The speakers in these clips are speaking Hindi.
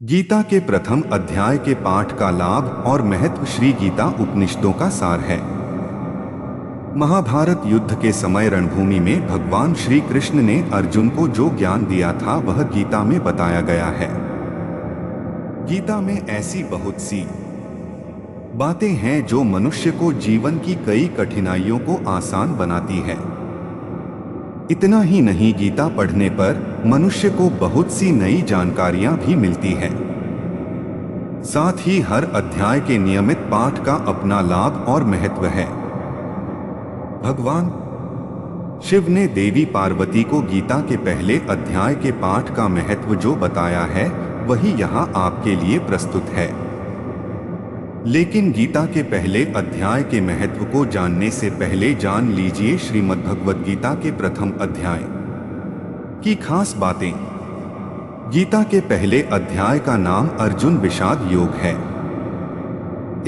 गीता के प्रथम अध्याय के पाठ का लाभ और महत्व। श्री गीता उपनिषदों का सार है। महाभारत युद्ध के समय रणभूमि में भगवान श्री कृष्ण ने अर्जुन को जो ज्ञान दिया था वह गीता में बताया गया है। गीता में ऐसी बहुत सी बातें हैं जो मनुष्य को जीवन की कई कठिनाइयों को आसान बनाती है। इतना ही नहीं, गीता पढ़ने पर मनुष्य को बहुत सी नई जानकारियां भी मिलती है। साथ ही हर अध्याय के नियमित पाठ का अपना लाभ और महत्व है। भगवान शिव ने देवी पार्वती को गीता के पहले अध्याय के पाठ का महत्व जो बताया है वही यहाँ आपके लिए प्रस्तुत है। लेकिन गीता के पहले अध्याय के महत्व को जानने से पहले जान लीजिए श्रीमद्भगवद गीता के प्रथम अध्याय की खास बातें। गीता के पहले अध्याय का नाम अर्जुन विषाद योग है।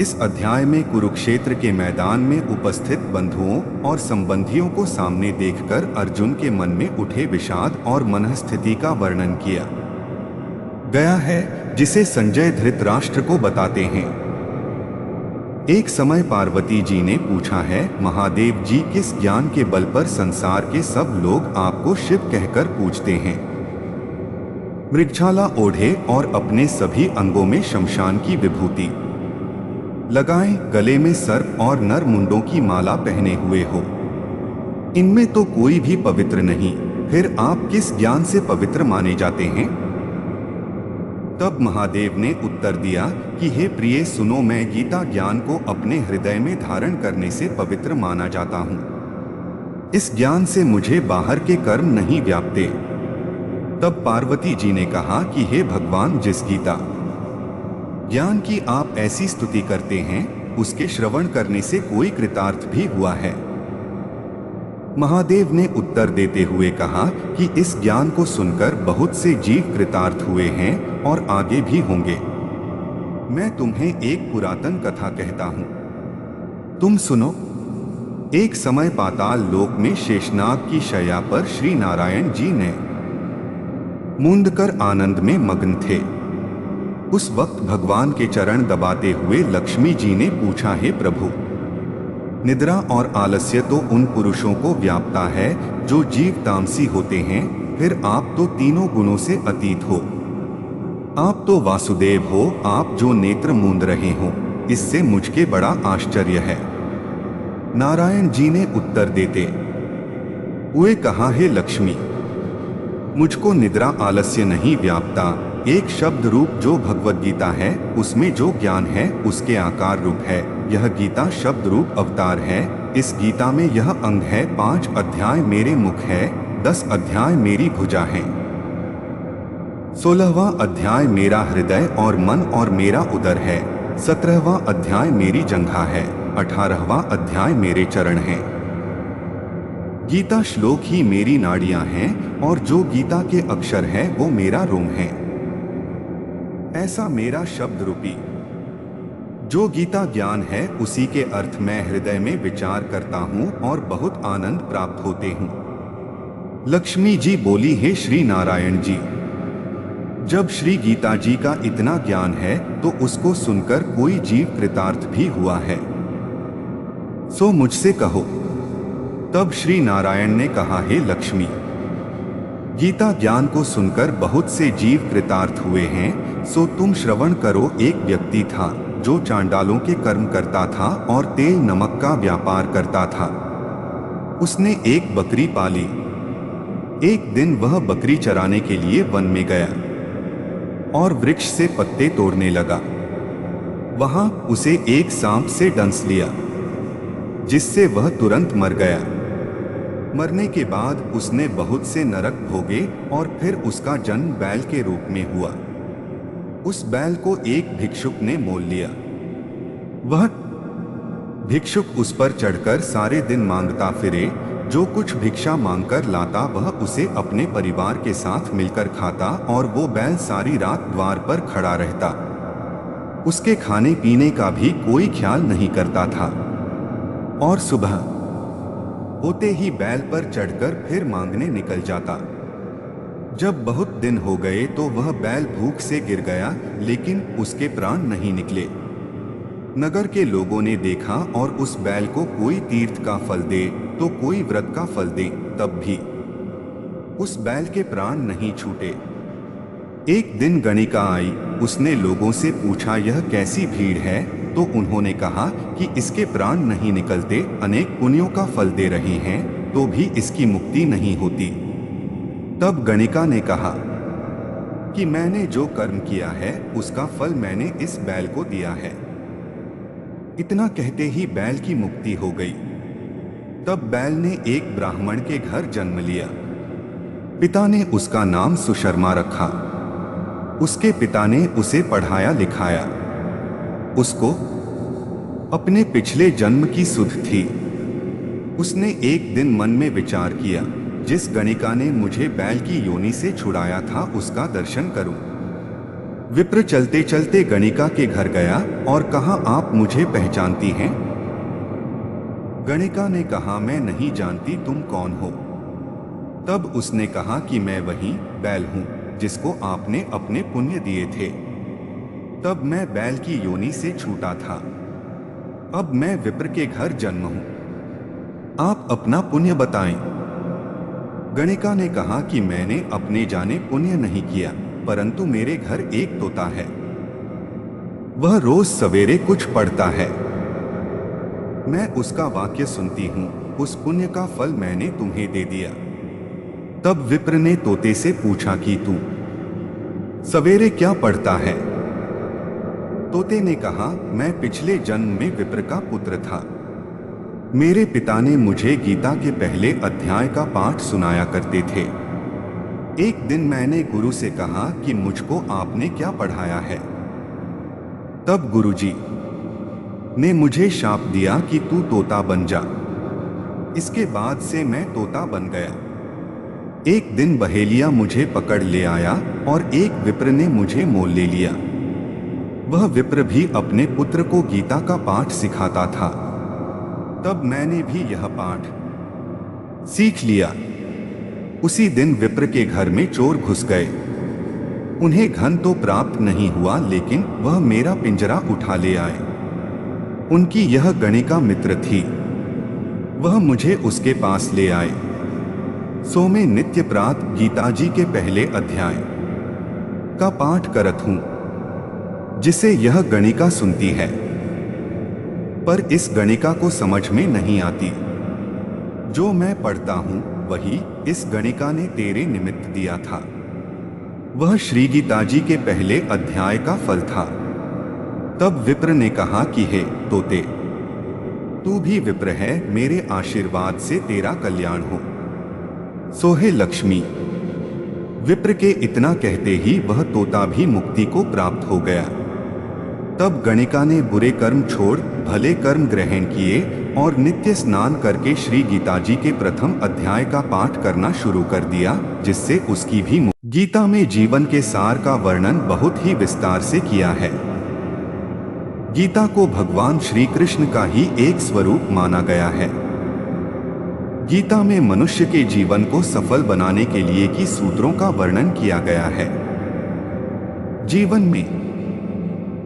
इस अध्याय में कुरुक्षेत्र के मैदान में उपस्थित बंधुओं और संबंधियों को सामने देखकर अर्जुन के मन में उठे विषाद और मनस्थिति का वर्णन किया गया है, जिसे संजय धृतराष्ट्र को बताते हैं। एक समय पार्वती जी ने पूछा है, महादेव जी, किस ज्ञान के बल पर संसार के सब लोग आपको शिव कहकर पूजते हैं? मृगछाला ओढ़े और अपने सभी अंगों में शमशान की विभूति लगाए, गले में सर्प और नर मुंडों की माला पहने हुए हो, इनमें तो कोई भी पवित्र नहीं, फिर आप किस ज्ञान से पवित्र माने जाते हैं? तब महादेव ने उत्तर दिया कि हे प्रिय, सुनो, मैं गीता ज्ञान को अपने हृदय में धारण करने से पवित्र माना जाता हूँ। इस ज्ञान से मुझे बाहर के कर्म नहीं व्यापते। तब पार्वती जी ने कहा कि हे भगवान, जिस गीता ज्ञान की आप ऐसी स्तुति करते हैं उसके श्रवण करने से कोई कृतार्थ भी हुआ है? महादेव ने उत्तर देते हुए कहा कि इस ज्ञान को सुनकर बहुत से जीव कृतार्थ हुए हैं और आगे भी होंगे। मैं तुम्हें एक पुरातन कथा कहता हूं, तुम सुनो। एक समय पाताल लोक में शेषनाग की शैया पर श्री नारायण जी ने मूंदकर आनंद में मग्न थे। उस वक्त भगवान के चरण दबाते हुए लक्ष्मी जी ने पूछा, हे प्रभु, निद्रा और आलस्य तो उन पुरुषों को व्यापता है जो जीव तामसी होते हैं, फिर आप तो तीनों गुणों से अतीत हो। आप तो वासुदेव हो, आप जो नेत्र मूंद रहे हो, इससे मुझके बड़ा आश्चर्य है। नारायण जी ने उत्तर देते हुए कहा, हे लक्ष्मी, मुझको निद्रा आलस्य नहीं व्यापता। एक शब्द रूप जो भगवद गीता है उसमें जो ज्ञान है उसके आकार रूप है। यह गीता शब्द रूप अवतार है। इस गीता में यह अंग है, 5 अध्याय मेरे मुख है, 10 अध्याय मेरी भुजा है, 16वां अध्याय मेरा हृदय और मन और मेरा उदर है, 17वां अध्याय मेरी जंघा है, 18वां अध्याय मेरे चरण हैं। गीता श्लोक ही मेरी नाड़ियां हैं और जो गीता के अक्षर है वो मेरा रोम है। ऐसा मेरा शब्द रूपी जो गीता ज्ञान है उसी के अर्थ मैं हृदय में विचार करता हूँ और बहुत आनंद प्राप्त होते हूँ। लक्ष्मी जी बोली, हे श्री नारायण जी, जब श्री गीता जी का इतना ज्ञान है तो उसको सुनकर कोई जीव कृतार्थ भी हुआ है, सो मुझसे कहो। तब श्री नारायण ने कहा, हे लक्ष्मी, गीता ज्ञान को सुनकर बहुत से जीव कृतार्थ हुए हैं, सो तुम श्रवण करो। एक व्यक्ति था जो चांडालों के कर्म करता था और तेल नमक का व्यापार करता था। उसने एक बकरी पाली। एक दिन वह बकरी चराने के लिए वन में गया और वृक्ष से पत्ते तोड़ने लगा। वहां उसे एक सांप से डंस लिया, जिससे वह तुरंत मर गया। मरने के बाद उसने बहुत से नरक भोगे और फिर उसका जन्म बैल के रूप में हुआ। उस बैल को एक भिक्षुक ने मोल लिया। वह भिक्षुक उस पर चढ़कर सारे दिन मांगता फिरे। जो कुछ भिक्षा मांगकर लाता वह उसे अपने परिवार के साथ मिलकर खाता और वो बैल सारी रात द्वार पर खड़ा रहता। उसके खाने पीने का भी कोई ख्याल नहीं करता था और सुबह होते ही बैल पर चढ़कर फिर मांगने निकल जाता। जब बहुत दिन हो गए तो वह बैल भूख से गिर गया, लेकिन उसके प्राण नहीं निकले। नगर के लोगों ने देखा और उस बैल को कोई तीर्थ का फल दे तो कोई व्रत का फल दे, तब भी उस बैल के प्राण नहीं छूटे। एक दिन गणिका आई, उसने लोगों से पूछा यह कैसी भीड़ है, तो उन्होंने कहा कि इसके प्राण नहीं निकलते, अनेक पुण्यों का फल दे रहे हैं तो भी इसकी मुक्ति नहीं होती। तब गणिका ने कहा कि मैंने जो कर्म किया है उसका फल मैंने इस बैल को दिया है। इतना कहते ही बैल की मुक्ति हो गई। तब बैल ने एक ब्राह्मण के घर जन्म लिया। पिता ने उसका नाम सुशर्मा रखा। उसके पिता ने उसे पढ़ाया लिखाया। उसको अपने पिछले जन्म की सुध थी। उसने एक दिन मन में विचार किया, जिस गणिका ने मुझे बैल की योनि से छुड़ाया था उसका दर्शन करूं। विप्र चलते चलते गणिका के घर गया और कहा, आप मुझे पहचानती हैं? गणिका ने कहा, मैं नहीं जानती, तुम कौन हो? तब उसने कहा कि मैं वही बैल हूं जिसको आपने अपने पुण्य दिए थे। तब मैं बैल की योनि से छूटा था। अब मैं विप्र के घर जन्म हूं। आप अपना पुण्य बताएं। गणिका ने कहा कि मैंने अपने जाने पुण्य नहीं किया, परंतु मेरे घर एक तोता है। वह रोज सवेरे कुछ पढ़ता है। मैं उसका वाक्य सुनती हूं। उस पुण्य का फल मैंने तुम्हें दे दिया। तब विप्र ने तोते से पूछा कि तू सवेरे क्या पढ़ता है? तोते ने कहा, मैं पिछले जन्म में विप्र का पुत्र था। मेरे पिता ने मुझे गीता के पहले अध्याय का पाठ सुनाया करते थे। एक दिन मैंने गुरु से कहा कि मुझको आपने क्या पढ़ाया है। तब गुरुजी ने मुझे शाप दिया कि तू तोता बन जा। इसके बाद से मैं तोता बन गया। एक दिन बहेलिया मुझे पकड़ ले आया और एक विप्र ने मुझे मोल ले लिया। वह विप्र भी अपने पुत्र को गीता का पाठ सिखाता था। तब मैंने भी यह पाठ सीख लिया। उसी दिन विप्र के घर में चोर घुस गए। उन्हें धन तो प्राप्त नहीं हुआ, लेकिन वह मेरा पिंजरा उठा ले आए। उनकी यह गणिका मित्र थी। वह मुझे उसके पास ले आए। सो मैं नित्य प्रात गीता जी के पहले अध्याय का पाठ करत हूं, जिसे यह गणिका सुनती है। पर इस गणिका को समझ में नहीं आती। जो मैं पढ़ता हूं वही इस गणिका ने तेरे निमित्त दिया था। वह श्री गीता जी के पहले अध्याय का फल था। तब विप्र ने कहा कि हे तोते, तू भी विप्र है, मेरे आशीर्वाद से तेरा कल्याण हो। सोहे लक्ष्मी। विप्र के इतना कहते ही वह तोता भी मुक्ति को प्राप्त हो गया। तब गणिका ने बुरे कर्म छोड़ भले कर्म ग्रहण किए और नित्य स्नान करके श्री गीता जी के प्रथम अध्याय का पाठ करना शुरू कर दिया, जिससे उसकी भी गीता में जीवन के सार का वर्णन बहुत ही विस्तार से किया है। गीता को भगवान श्री कृष्ण का ही एक स्वरूप माना गया है। गीता में मनुष्य के जीवन को सफल बनाने के लिए की सूत्रों का वर्णन किया गया है। जीवन में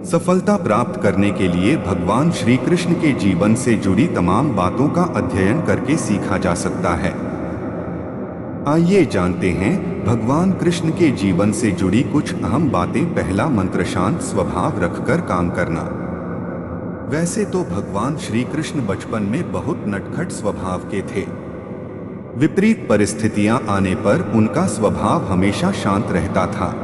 सफलता प्राप्त करने के लिए भगवान श्री कृष्ण के जीवन से जुड़ी तमाम बातों का अध्ययन करके सीखा जा सकता है। आइए जानते हैं भगवान कृष्ण के जीवन से जुड़ी कुछ अहम बातें। पहला मंत्र, शांत स्वभाव रखकर काम करना। वैसे तो भगवान श्री कृष्ण बचपन में बहुत नटखट स्वभाव के थे। विपरीत परिस्थितियां आने पर उनका स्वभाव हमेशा शांत रहता था।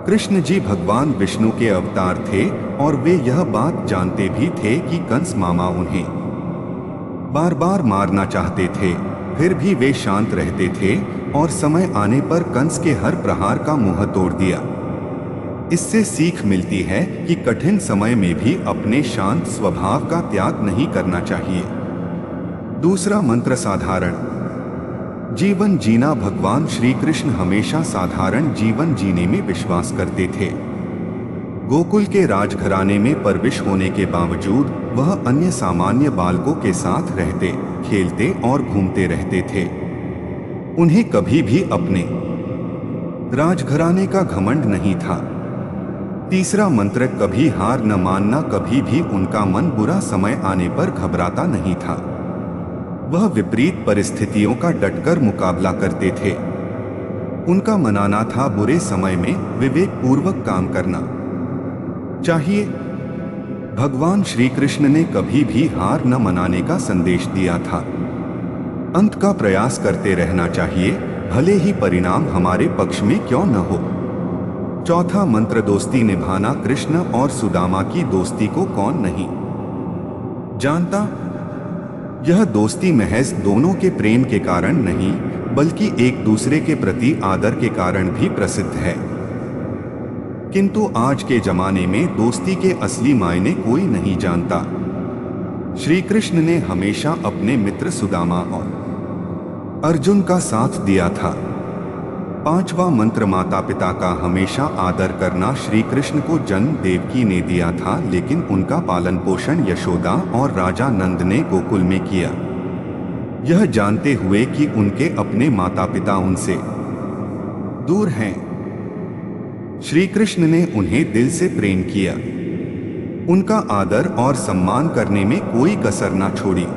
कृष्ण जी भगवान विष्णु के अवतार थे और वे यह बात जानते भी थे कि कंस मामा उन्हें बार बार मारना चाहते थे, फिर भी वे शांत रहते थे और समय आने पर कंस के हर प्रहार का मुंह तोड़ दिया। इससे सीख मिलती है कि कठिन समय में भी अपने शांत स्वभाव का त्याग नहीं करना चाहिए। दूसरा मंत्र, साधारण जीवन जीना। भगवान श्री कृष्ण हमेशा साधारण जीवन जीने में विश्वास करते थे। गोकुल के राजघराने में परविश होने के बावजूद वह अन्य सामान्य बालकों के साथ रहते, खेलते और घूमते रहते थे। उन्हें कभी भी अपने राजघराने का घमंड नहीं था। तीसरा मंत्र, कभी हार न मानना। कभी भी उनका मन बुरा समय आने पर घबराता नहीं था। वह विपरीत परिस्थितियों का डटकर मुकाबला करते थे। उनका मनाना था बुरे समय में विवेकपूर्वक काम करना चाहिए। भगवान श्री कृष्ण ने कभी भी हार न मनाने का संदेश दिया था। अंत का प्रयास करते रहना चाहिए, भले ही परिणाम हमारे पक्ष में क्यों न हो। चौथा मंत्र, दोस्ती निभाना। कृष्ण और सुदामा की दोस्ती को कौन नहीं जानता। यह दोस्ती महज दोनों के प्रेम के कारण नहीं, बल्कि एक दूसरे के प्रति आदर के कारण भी प्रसिद्ध है। किंतु आज के जमाने में दोस्ती के असली मायने कोई नहीं जानता। श्री कृष्ण ने हमेशा अपने मित्र सुदामा और अर्जुन का साथ दिया था। पांचवा मंत्र, माता पिता का हमेशा आदर करना। श्री कृष्ण को जन्म देवकी ने दिया था, लेकिन उनका पालन पोषण यशोदा और राजा नंद ने गोकुल में किया, यह जानते हुए कि उनके अपने माता पिता उनसे दूर हैं। श्री कृष्ण ने उन्हें दिल से प्रेम किया, उनका आदर और सम्मान करने में कोई कसर न छोड़ी।